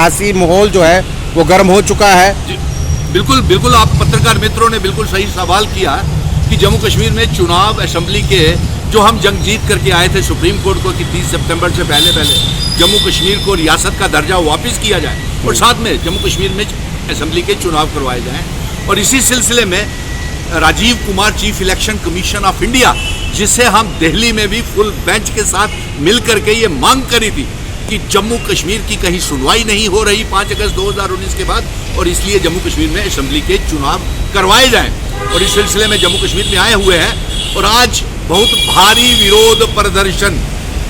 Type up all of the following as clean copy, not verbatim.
सियासी माहौल जो है वो गर्म हो चुका है। बिल्कुल बिल्कुल, आप पत्रकार मित्रों ने बिल्कुल सही सवाल किया कि जम्मू कश्मीर में चुनाव असेंबली के जो हम जंग जीत करके आए थे सुप्रीम कोर्ट को कि 30 सितंबर से पहले जम्मू कश्मीर को रियासत का दर्जा वापस किया जाए और साथ में जम्मू कश्मीर में असेंबली के चुनाव करवाए जाएं। और इसी सिलसिले में Rajiv Kumar chief election commission of India, जिसे हम दिल्ली में भी फुल बेंच के साथ मिल करके ये मांग करी थी कि जम्मू कश्मीर की कहीं सुनवाई नहीं हो रही 5 अगस्त 2019 के बाद, और इसलिए जम्मू कश्मीर में असेंबली के चुनाव करवाए जाएं। और इस सिलसिले में जम्मू कश्मीर में आए हुए हैं और आज बहुत भारी विरोध प्रदर्शन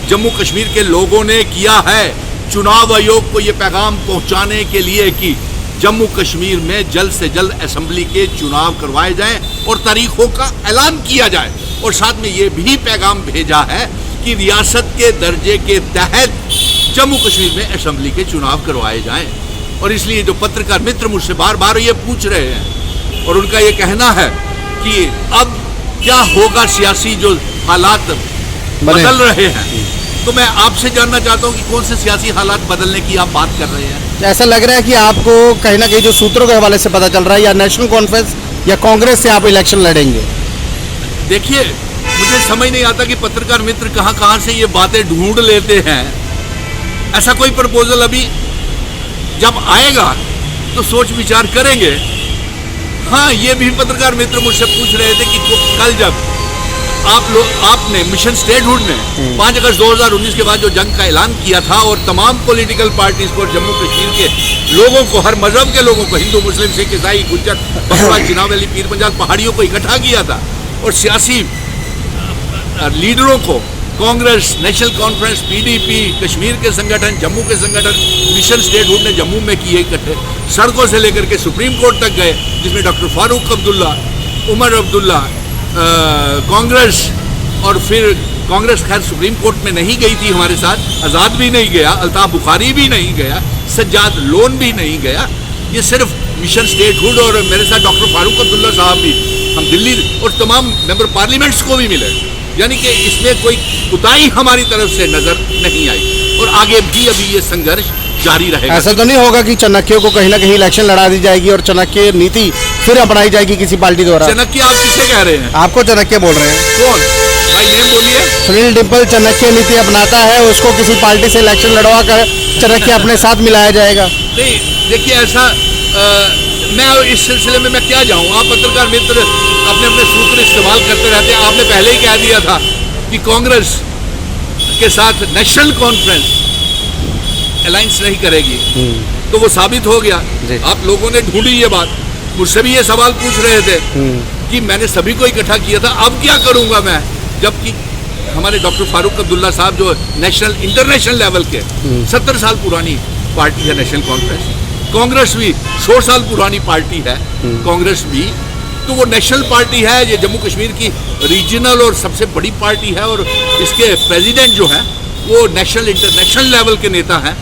जम्मू कश्मीर के लोगों ने किया है चुनाव आयोग को ये पैगाम पहुंचाने के लिए कि जम्मू कश्मीर में जल्द से जल्द असेंबली के चुनाव करवाए जाएं और तारीखों का ऐलान किया जाए। और साथ में ये भी पैगाम भेजा है कि रियासत के दर्जे के तहत जम्मू कश्मीर में असेंबली के चुनाव करवाए जाएं। और इसलिए जो पत्रकार मित्र मुझसे बार बार ये पूछ रहे हैं और उनका ये कहना है कि अब क्या होगा सियासी जो हालात बदल रहे हैं, तो मैं आपसे जानना चाहता हूं कि कौन से सियासी हालात बदलने की आप बात कर रहे हैं। ऐसा लग रहा है कि आपको कहीं ना कहीं जो सूत्रों के हवाले से पता चल रहा है या नेशनल कॉन्फ्रेंस या कांग्रेस से आप इलेक्शन लड़ेंगे। देखिए, मुझे समझ नहीं आता कि पत्रकार मित्र कहां से ये बातें ढूंढ लेते हैं। ऐसा कोई प्रपोजल अभी जब आएगा तो सोच विचार करेंगे। हाँ, ये भी पत्रकार मित्र मुझसे पूछ रहे थे कि कल जब आपने मिशन स्टेटहुड ने 5 अगस्त 2019 के बाद जो जंग का ऐलान किया था और तमाम पॉलिटिकल पार्टीज को और जम्मू कश्मीर के लोगों को, हर मजहब के लोगों को, हिंदू मुस्लिम सिख ईसाई गुज्जर बकरा चिनावली पीर पंजाल पहाड़ियों को इकट्ठा किया था और सियासी लीडरों को Congress, national conference, PDP, Kashmir के संगठन, जम्मू के संगठन, मिशन स्टेटहुड ने जम्मू में किए इकट्ठे, सड़कों से लेकर के सुप्रीम कोर्ट तक गए, जिसमें डॉक्टर फारूक अब्दुल्ला, उमर अब्दुल्ला, कांग्रेस, और फिर कांग्रेस खैर सुप्रीम कोर्ट में नहीं गई थी हमारे साथ, आज़ाद भी नहीं गया, अल्ताफ बुखारी भी नहीं गया, सज्जाद लोन भी नहीं गया, ये सिर्फ मिशन स्टेटहुड और मेरे साथ डॉक्टर फारूक अब्दुल्ला साहब भी, हम दिल्ली और तमाम मेंबर पार्लियामेंट्स को भी मिले। यानी कि इसमें कोई कुताही हमारी तरफ से नजर नहीं आई और आगे भी अभी ये संघर्ष जारी रहेगा। ऐसा तो नहीं होगा कि चाणक्य को कहीं ना कहीं इलेक्शन लड़ा दी जाएगी और चाणक्य नीति फिर अपनाई जाएगी किसी पार्टी द्वारा? चाणक्य आप किसे कह रहे हैं? आपको चाणक्य बोल रहे हैं। कौन भाई, नेम बोलिए। सुनील डिम्पल चाणक्य नीति अपनाता है, उसको किसी पार्टी से इलेक्शन लड़वा कर चाणक्य अपने साथ मिलाया जाएगा? नहीं, देखिए ऐसा मैं इस सिलसिले में मैं क्या जाऊं। आप पत्रकार मित्र अपने अपने सूत्र इस्तेमाल करते रहते हैं। आपने पहले ही कह दिया था कि कांग्रेस के साथ नेशनल कॉन्फ्रेंस अलायंस नहीं करेगी, तो वो साबित हो गया। आप लोगों ने ढूंढी ये बात, मुझसे भी ये सवाल पूछ रहे थे कि मैंने सभी को इकट्ठा किया था, अब क्या करूंगा मैं, जबकि हमारे डॉक्टर फारूक अब्दुल्ला साहब जो नेशनल इंटरनेशनल लेवल के 70 साल पुरानी पार्टी है नेशनल कॉन्फ्रेंस, कांग्रेस भी 100 साल पुरानी पार्टी है, कांग्रेस भी, तो वो नेशनल पार्टी है, ये जम्मू कश्मीर की रीजनल और सबसे बड़ी पार्टी है और इसके प्रेसिडेंट जो है वो नेशनल इंटरनेशनल लेवल के नेता हैं।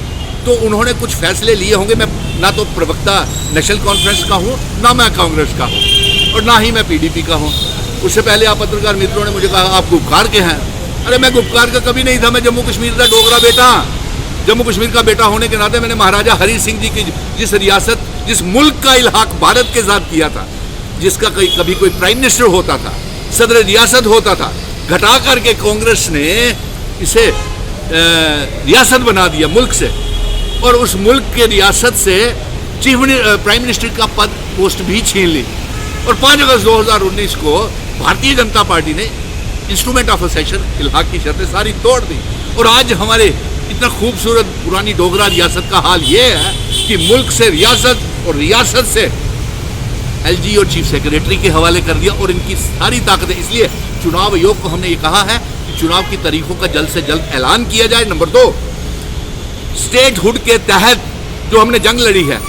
तो उन्होंने कुछ फैसले लिए होंगे। मैं ना तो प्रवक्ता नेशनल कॉन्फ्रेंस का हूँ, ना मैं कांग्रेस का हूँ और ना ही मैं पीडीपी का हूँ। उससे पहले आप पत्रकार मित्रों ने मुझे कहा आप गुपकार के हैं। अरे मैं गुपकार का कभी नहीं था, मैं जम्मू कश्मीर का डोगरा बेटा। जम्मू कश्मीर का बेटा होने के नाते मैंने महाराजा हरी सिंह जी की जिस रियासत, जिस मुल्क का इल्हाक भारत के साथ किया था, जिसका कभी कोई प्राइम मिनिस्टर होता था, सदर रियासत होता था, घटा करके कांग्रेस ने इसे रियासत बना दिया मुल्क से, और उस मुल्क के रियासत से चीफ प्राइम मिनिस्टर का पद पोस्ट भी छीन ली। और 5 अगस्त 2019 को भारतीय जनता पार्टी ने इंस्ट्रूमेंट ऑफ असेशन इल्हाक की शर्तें सारी तोड़ दी। और आज हमारे इतना खूबसूरत पुरानी डोगरा रियासत का हाल ये है कि मुल्क से रियासत और रियासत से एलजी और चीफ सेक्रेटरी के हवाले कर दिया और इनकी सारी ताकतें। इसलिए चुनाव आयोग को हमने ये कहा है कि चुनाव की तारीखों का जल्द से जल्द ऐलान किया जाए। नंबर 2, स्टेटहुड के तहत जो हमने जंग लड़ी है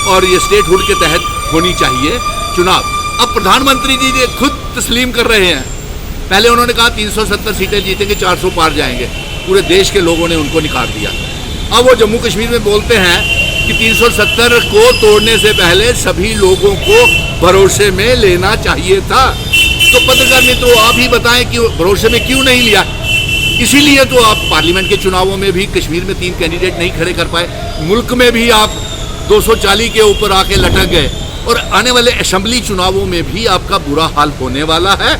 और ये स्टेटहुड के तहत होनी चाहिए चुनाव। अब प्रधानमंत्री जी खुद तस्लीम कर रहे हैं। पहले उन्होंने कहा 370 सीटें जीतेंगे, 400 पार जाएंगे, पूरे देश के लोगों ने उनको निकाल दिया। अब वो जम्मू कश्मीर में बोलते हैं कि 370 को तोड़ने से पहले सभी लोगों को भरोसे में लेना चाहिए था। तो पत्रकार मित्रों, आप ही बताएं कि भरोसे में क्यों नहीं लिया? इसीलिए तो आप पार्लियामेंट के चुनावों में भी कश्मीर में 3 कैंडिडेट नहीं खड़े कर पाए, मुल्क में भी आप 240 के ऊपर आके लटक गए, और आने वाले असेंबली चुनावों में भी आपका बुरा हाल होने वाला है।